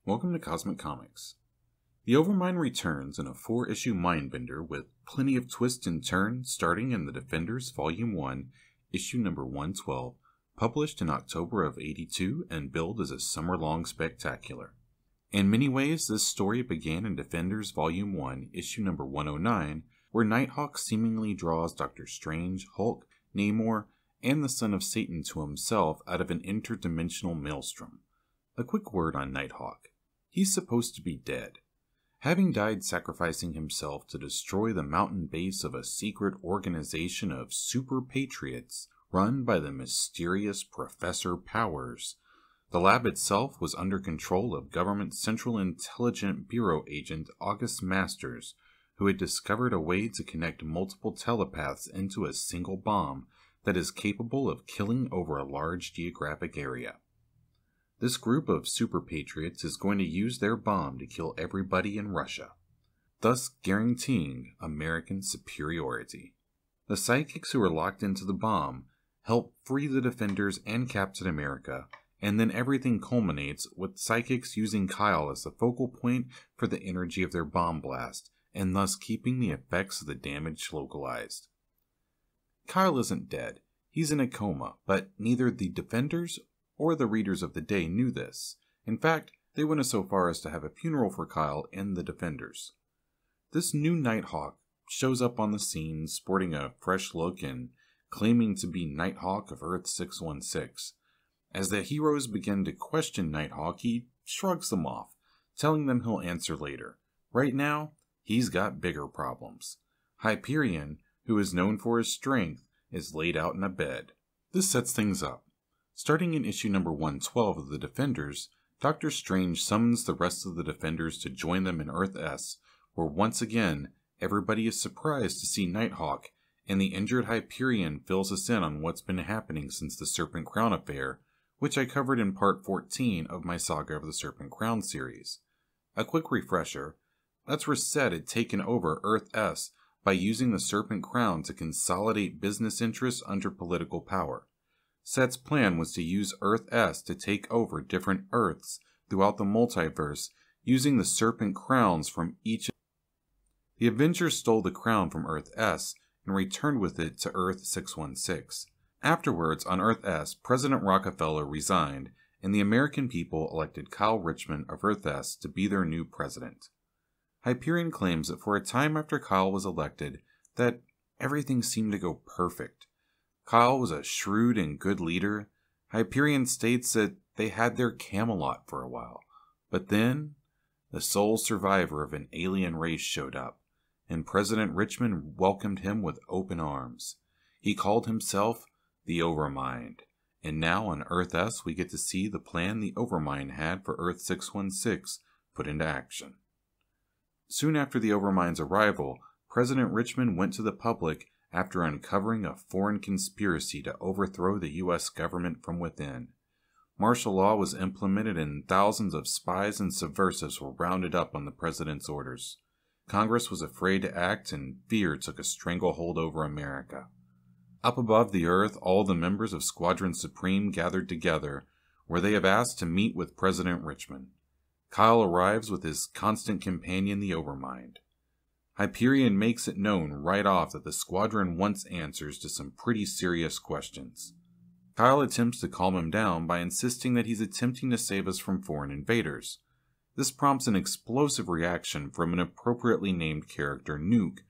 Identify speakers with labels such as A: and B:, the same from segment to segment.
A: Welcome to Cosmic Comics. The Overmind returns in a 4-issue mindbender with plenty of twists and turns starting in The Defenders Volume 1, issue number 112, published in October of '82 and billed as a summer-long spectacular. In many ways, this story began in Defenders Volume 1, issue number 109, where Nighthawk seemingly draws Doctor Strange, Hulk, Namor, and the Son of Satan to himself out of an interdimensional maelstrom. A quick word on Nighthawk. He's supposed to be dead. Having died sacrificing himself to destroy the mountain base of a secret organization of super patriots run by the mysterious Professor Powers. The lab itself was under control of Government Central Intelligence Bureau agent August Masters, who had discovered a way to connect multiple telepaths into a single bomb that is capable of killing over a large geographic area. This group of super patriots is going to use their bomb to kill everybody in Russia, thus guaranteeing American superiority. The psychics who are locked into the bomb help free the Defenders and Captain America, and then everything culminates with psychics using Kyle as the focal point for the energy of their bomb blast, and thus keeping the effects of the damage localized. Kyle isn't dead, he's in a coma, but neither the Defenders or the readers of the day knew this. In fact, they went so far as to have a funeral for Kyle and the Defenders. This new Nighthawk shows up on the scene sporting a fresh look and claiming to be Nighthawk of Earth 616. As the heroes begin to question Nighthawk, he shrugs them off, telling them he'll answer later. Right now, he's got bigger problems. Hyperion, who is known for his strength, is laid out in a bed. This sets things up. Starting in issue number 112 of The Defenders, Doctor Strange summons the rest of the Defenders to join them in Earth S, where once again, everybody is surprised to see Nighthawk, and the injured Hyperion fills us in on what's been happening since the Serpent Crown affair, which I covered in part 14 of my Saga of the Serpent Crown series. A quick refresher, that's where Set had taken over Earth S by using the Serpent Crown to consolidate business interests under political power. Set's plan was to use Earth S to take over different Earths throughout the multiverse using the Serpent Crowns from each. The Avengers stole the crown from Earth S and returned with it to Earth 616. Afterwards, on Earth S, President Rockefeller resigned, and the American people elected Kyle Richmond of Earth S to be their new president. Hyperion claims that for a time after Kyle was elected, that everything seemed to go perfect. Kyle was a shrewd and good leader. Hyperion states that they had their Camelot for a while, but then the sole survivor of an alien race showed up, and President Richmond welcomed him with open arms. He called himself the Overmind, and now on Earth S we get to see the plan the Overmind had for Earth 616 put into action. Soon after the Overmind's arrival, President Richmond went to the public after uncovering a foreign conspiracy to overthrow the U.S. government from within. Martial law was implemented and thousands of spies and subversives were rounded up on the president's orders. Congress was afraid to act and fear took a stranglehold over America. Up above the earth, all the members of Squadron Supreme gathered together, where they have asked to meet with President Richmond. Kyle arrives with his constant companion, the Overmind. Hyperion makes it known right off that the squadron wants answers to some pretty serious questions. Kyle attempts to calm him down by insisting that he's attempting to save us from foreign invaders. This prompts an explosive reaction from an appropriately named character, Nuke,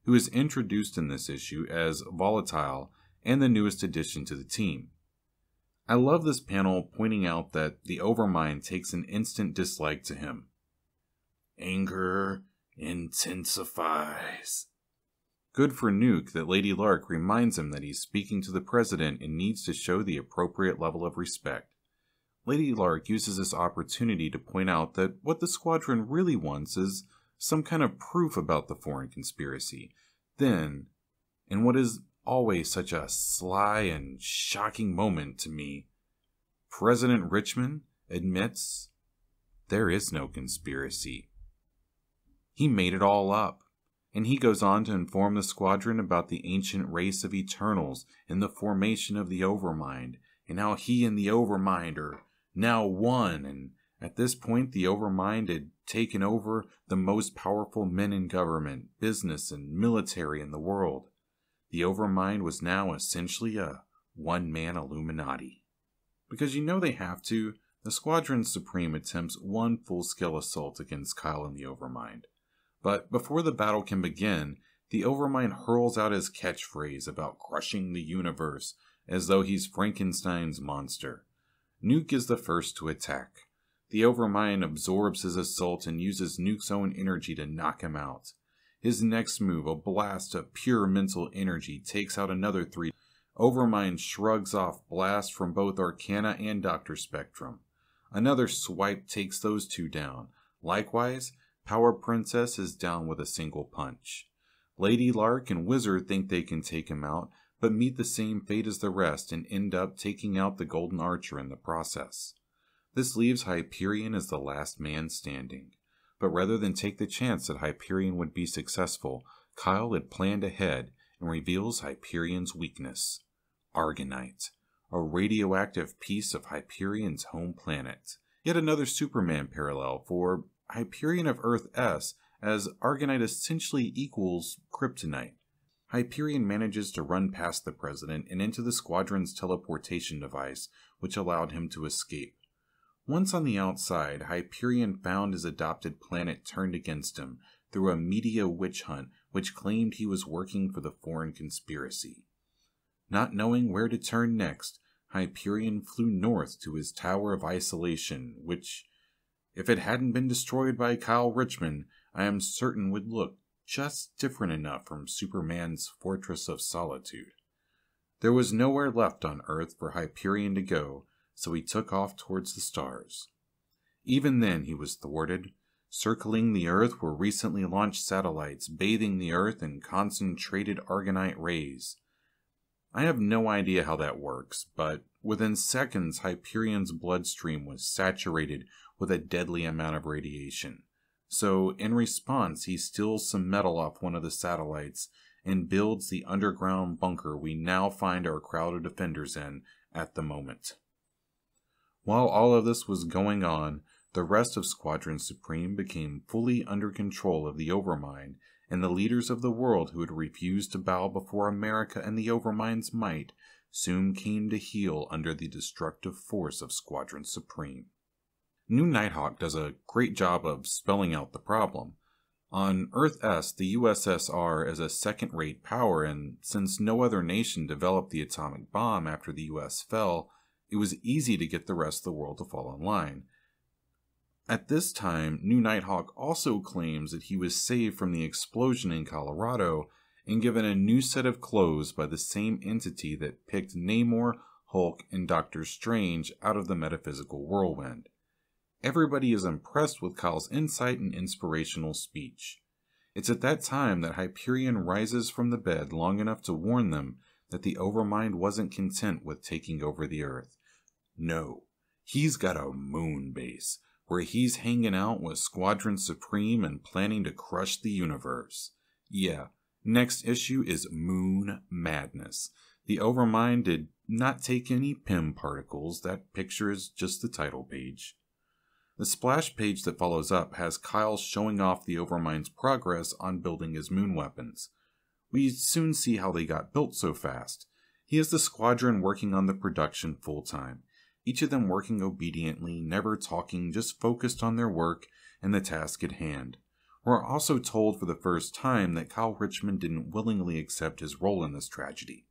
A: who is introduced in this issue as Volatile and the newest addition to the team. I love this panel pointing out that the Overmind takes an instant dislike to him. Anger intensifies. Good for Nuke that Lady Lark reminds him that he's speaking to the president and needs to show the appropriate level of respect. Lady Lark uses this opportunity to point out that what the squadron really wants is some kind of proof about the foreign conspiracy. Then, in what is always such a sly and shocking moment to me, President Richmond admits there is no conspiracy. He made it all up, and he goes on to inform the squadron about the ancient race of Eternals and the formation of the Overmind, and how he and the Overmind are now one, and At this point, the Overmind had taken over the most powerful men in government, business, and military in the world. The Overmind was now essentially a one-man Illuminati. Because you know they have to, the Squadron Supreme attempts one full-scale assault against Kyle and the Overmind. But before the battle can begin, the Overmind hurls out his catchphrase about crushing the universe as though he's Frankenstein's monster. Nuke is the first to attack. The Overmind absorbs his assault and uses Nuke's own energy to knock him out. His next move, a blast of pure mental energy, takes out another 3. Overmind shrugs off blasts from both Arcana and Dr. Spectrum. Another swipe takes those 2 down. Likewise, Power Princess is down with a single punch. Lady Lark and Wizard think they can take him out, but meet the same fate as the rest and end up taking out the Golden Archer in the process. This leaves Hyperion as the last man standing. But rather than take the chance that Hyperion would be successful, Kyle had planned ahead and reveals Hyperion's weakness. Argonite, a radioactive piece of Hyperion's home planet. Yet another Superman parallel for Hyperion of Earth S, as Argonite essentially equals kryptonite. Hyperion manages to run past the president and into the squadron's teleportation device, which allowed him to escape. Once on the outside, Hyperion found his adopted planet turned against him through a media witch hunt which claimed he was working for the foreign conspiracy. Not knowing where to turn next, Hyperion flew north to his Tower of Isolation, which, if it hadn't been destroyed by Kyle Richmond, I am certain would look just different enough from Superman's Fortress of Solitude. There was nowhere left on Earth for Hyperion to go, so he took off towards the stars. Even then he was thwarted. Circling the Earth were recently launched satellites, bathing the Earth in concentrated Argonite rays. I have no idea how that works, but within seconds Hyperion's bloodstream was saturated with a deadly amount of radiation. So, in response, he steals some metal off one of the satellites and builds the underground bunker we now find our crowd of defenders in at the moment. While all of this was going on, the rest of Squadron Supreme became fully under control of the Overmind, and the leaders of the world who had refused to bow before America and the Overmind's might soon came to heel under the destructive force of Squadron Supreme. New Nighthawk does a great job of spelling out the problem. On Earth S, the USSR is a second-rate power, and since no other nation developed the atomic bomb after the US fell, it was easy to get the rest of the world to fall in line. At this time, New Nighthawk also claims that he was saved from the explosion in Colorado and given a new set of clothes by the same entity that picked Namor, Hulk, and Doctor Strange out of the metaphysical whirlwind. Everybody is impressed with Kyle's insight and inspirational speech. It's at that time that Hyperion rises from the bed long enough to warn them that the Overmind wasn't content with taking over the Earth. No, he's got a moon base, where he's hanging out with Squadron Supreme and planning to crush the universe. Yeah, next issue is Moon Madness. The Overmind did not take any PIM particles. That picture is just the title page. The splash page that follows up has Kyle showing off the Overmind's progress on building his moon weapons. We soon see how they got built so fast. He has the squadron working on the production full-time, each of them working obediently, never talking, just focused on their work and the task at hand. We're also told for the first time that Kyle Richmond didn't willingly accept his role in this tragedy.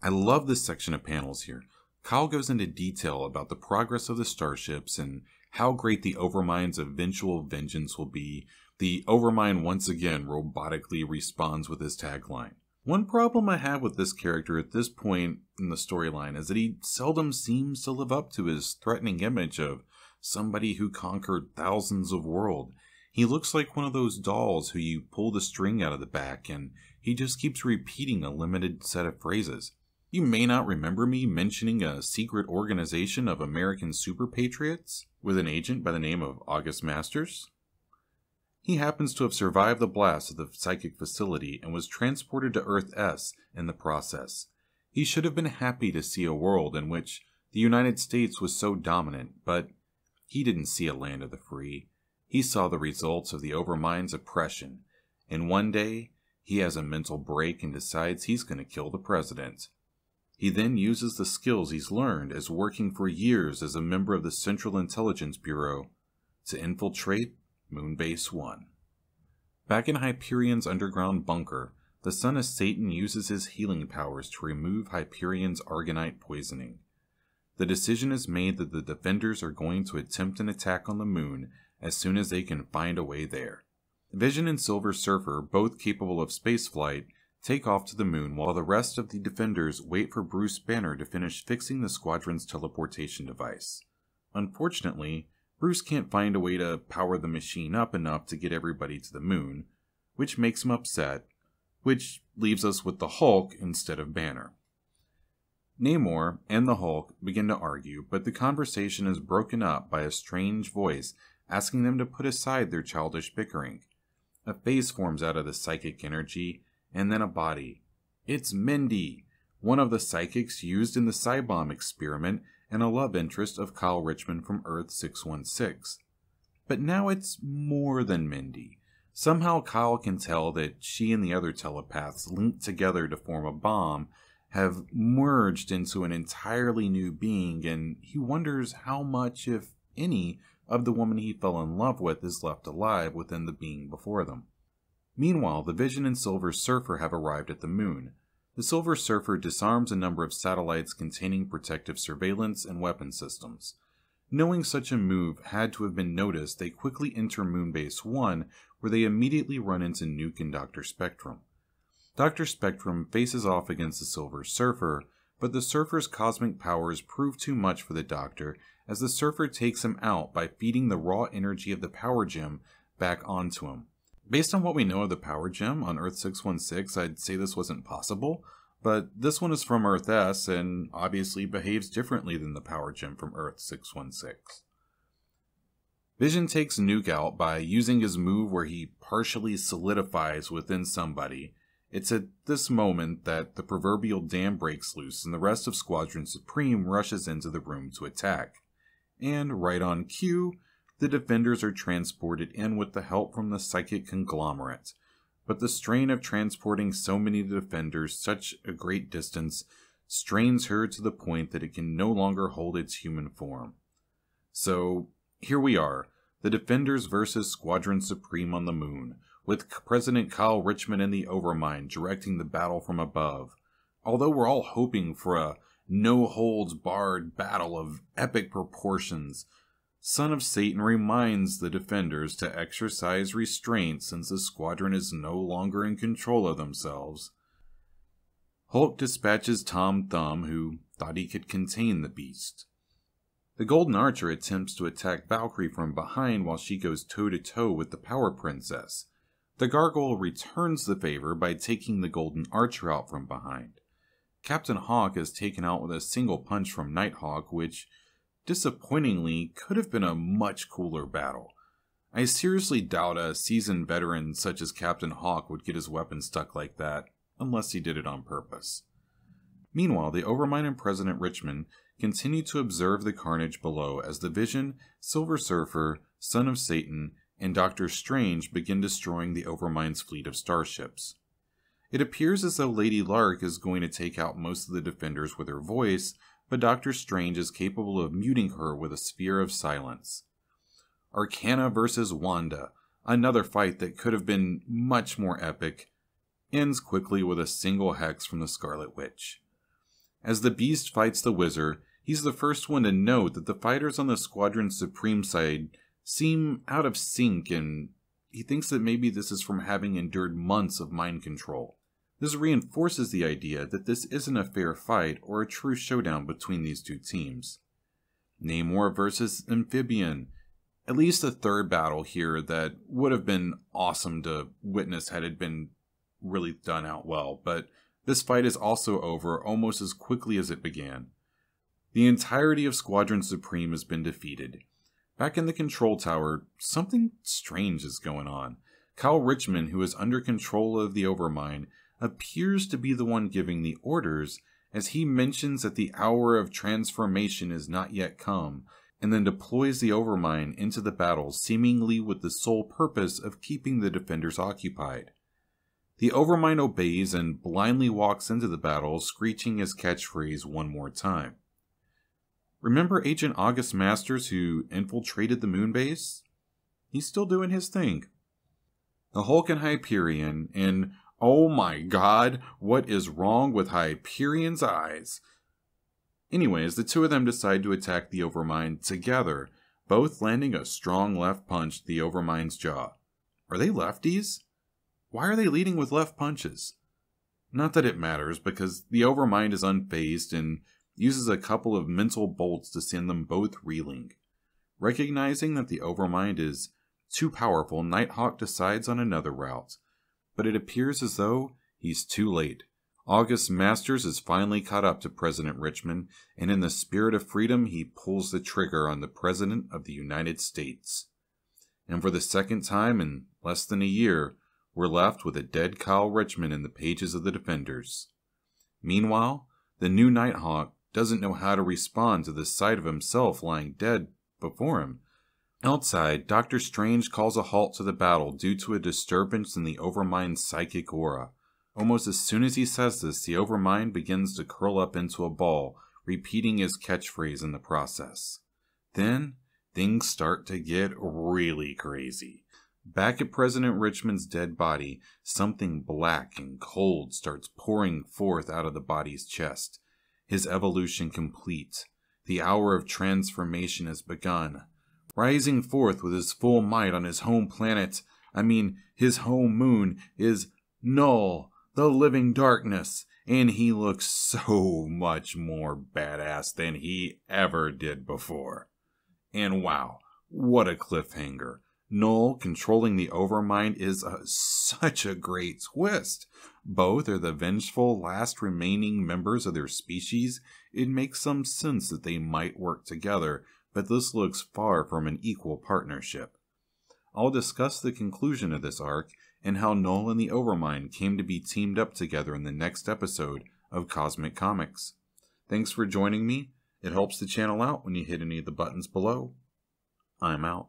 A: I love this section of panels here. Kyle goes into detail about the progress of the starships and how great the Overmind's eventual vengeance will be. The Overmind once again robotically responds with his tagline. One problem I have with this character at this point in the storyline is that he seldom seems to live up to his threatening image of somebody who conquered thousands of worlds. He looks like one of those dolls who you pull the string out of the back and he just keeps repeating a limited set of phrases. You may not remember me mentioning a secret organization of American super patriots with an agent by the name of August Masters. He happens to have survived the blast of the psychic facility and was transported to Earth S in the process. He should have been happy to see a world in which the United States was so dominant, but he didn't see a land of the free. He saw the results of the Overmind's oppression, and one day he has a mental break and decides he's going to kill the president. He then uses the skills he's learned as working for years as a member of the Central Intelligence Bureau to infiltrate Moonbase 1. Back in Hyperion's underground bunker, the son of Satan uses his healing powers to remove Hyperion's Argonite poisoning. The decision is made that the defenders are going to attempt an attack on the moon as soon as they can find a way there. Vision and Silver Surfer, both capable of spaceflight, take off to the moon while the rest of the defenders wait for Bruce Banner to finish fixing the squadron's teleportation device. Unfortunately, Bruce can't find a way to power the machine up enough to get everybody to the moon, which makes him upset, which leaves us with the Hulk instead of Banner. Namor and the Hulk begin to argue, but the conversation is broken up by a strange voice asking them to put aside their childish bickering. A face forms out of the psychic energy, and then a body. It's Mindy, one of the psychics used in the Psy-Bomb experiment and a love interest of Kyle Richmond from Earth 616. But now it's more than Mindy. Somehow Kyle can tell that she and the other telepaths linked together to form a bomb have merged into an entirely new being, and he wonders how much, if any, of the woman he fell in love with is left alive within the being before them. Meanwhile, the Vision and Silver Surfer have arrived at the moon. The Silver Surfer disarms a number of satellites containing protective surveillance and weapon systems. Knowing such a move had to have been noticed, they quickly enter Moonbase 1, where they immediately run into Nuke and Dr. Spectrum. Dr. Spectrum faces off against the Silver Surfer, but the Surfer's cosmic powers prove too much for the Doctor, as the Surfer takes him out by feeding the raw energy of the Power Gem back onto him. Based on what we know of the Power Gem on Earth 616, I'd say this wasn't possible, but this one is from Earth S and obviously behaves differently than the Power Gem from Earth 616. Vision takes Nuke out by using his move where he partially solidifies within somebody. It's at this moment that the proverbial dam breaks loose and the rest of Squadron Supreme rushes into the room to attack. And right on cue, the defenders are transported in with the help from the psychic conglomerate. But the strain of transporting so many defenders such a great distance strains her to the point that it can no longer hold its human form. So here we are, the defenders versus Squadron Supreme on the moon, with President Kyle Richmond and the Overmind directing the battle from above. Although we're all hoping for a no-holds-barred battle of epic proportions, Son of Satan reminds the defenders to exercise restraint since the squadron is no longer in control of themselves. Hulk dispatches Tom Thumb, who thought he could contain the beast. The Golden Archer attempts to attack Valkyrie from behind while she goes toe-to-toe with the Power Princess. The Gargoyle returns the favor by taking the Golden Archer out from behind. Captain Hawk is taken out with a single punch from Nighthawk, which, disappointingly, could have been a much cooler battle. I seriously doubt a seasoned veteran such as Captain Hawk would get his weapon stuck like that, unless he did it on purpose. Meanwhile, the Overmind and President Richmond continue to observe the carnage below as the Vision, Silver Surfer, Son of Satan, and Doctor Strange begin destroying the Overmind's fleet of starships. It appears as though Lady Lark is going to take out most of the defenders with her voice, but Doctor Strange is capable of muting her with a sphere of silence. Arcana versus Wanda, another fight that could have been much more epic, ends quickly with a single hex from the Scarlet Witch. As the Beast fights the Wizard, he's the first one to note that the fighters on the Squadron Supreme side seem out of sync, and he thinks that maybe this is from having endured months of mind control. This reinforces the idea that this isn't a fair fight or a true showdown between these two teams. Namor versus Amphibian. At least a third battle here that would have been awesome to witness had it been really done out well, but this fight is also over almost as quickly as it began. The entirety of Squadron Supreme has been defeated. Back in the control tower, something strange is going on. Kyle Richmond, who is under control of the Overmind, appears to be the one giving the orders, as he mentions that the hour of transformation is not yet come, and then deploys the Overmind into the battle, seemingly with the sole purpose of keeping the defenders occupied. The Overmind obeys and blindly walks into the battle, screeching his catchphrase one more time. Remember Agent August Masters who infiltrated the moon base? He's still doing his thing. The Hulk and Hyperion, and oh my god, what is wrong with Hyperion's eyes? Anyways, the two of them decide to attack the Overmind together, both landing a strong left punch to the Overmind's jaw. Are they lefties? Why are they leading with left punches? Not that it matters, because the Overmind is unfazed and uses a couple of mental bolts to send them both reeling. Recognizing that the Overmind is too powerful, Nighthawk decides on another route, but it appears as though he's too late. August Masters is finally caught up to President Richmond, and in the spirit of freedom, he pulls the trigger on the President of the United States. And for the second time in less than a year, we're left with a dead Kyle Richmond in the pages of the Defenders. Meanwhile, the new Nighthawk doesn't know how to respond to the sight of himself lying dead before him. Outside, Dr. Strange calls a halt to the battle due to a disturbance in the Overmind's psychic aura. Almost as soon as he says this, the Overmind begins to curl up into a ball, repeating his catchphrase in the process. Then, things start to get really crazy. Back at President Richmond's dead body, something black and cold starts pouring forth out of the body's chest. His evolution complete. The hour of transformation has begun. Rising forth with his full might on his home planet, his home moon, is Null, the living darkness, and he looks so much more badass than he ever did before. And wow, what a cliffhanger. Null controlling the Overmind is such a great twist. Both are the vengeful last remaining members of their species. It makes some sense that they might work together, but this looks far from an equal partnership. I'll discuss the conclusion of this arc and how Null and the Overmind came to be teamed up together in the next episode of Cosmic Comics. Thanks for joining me. It helps the channel out when you hit any of the buttons below. I'm out.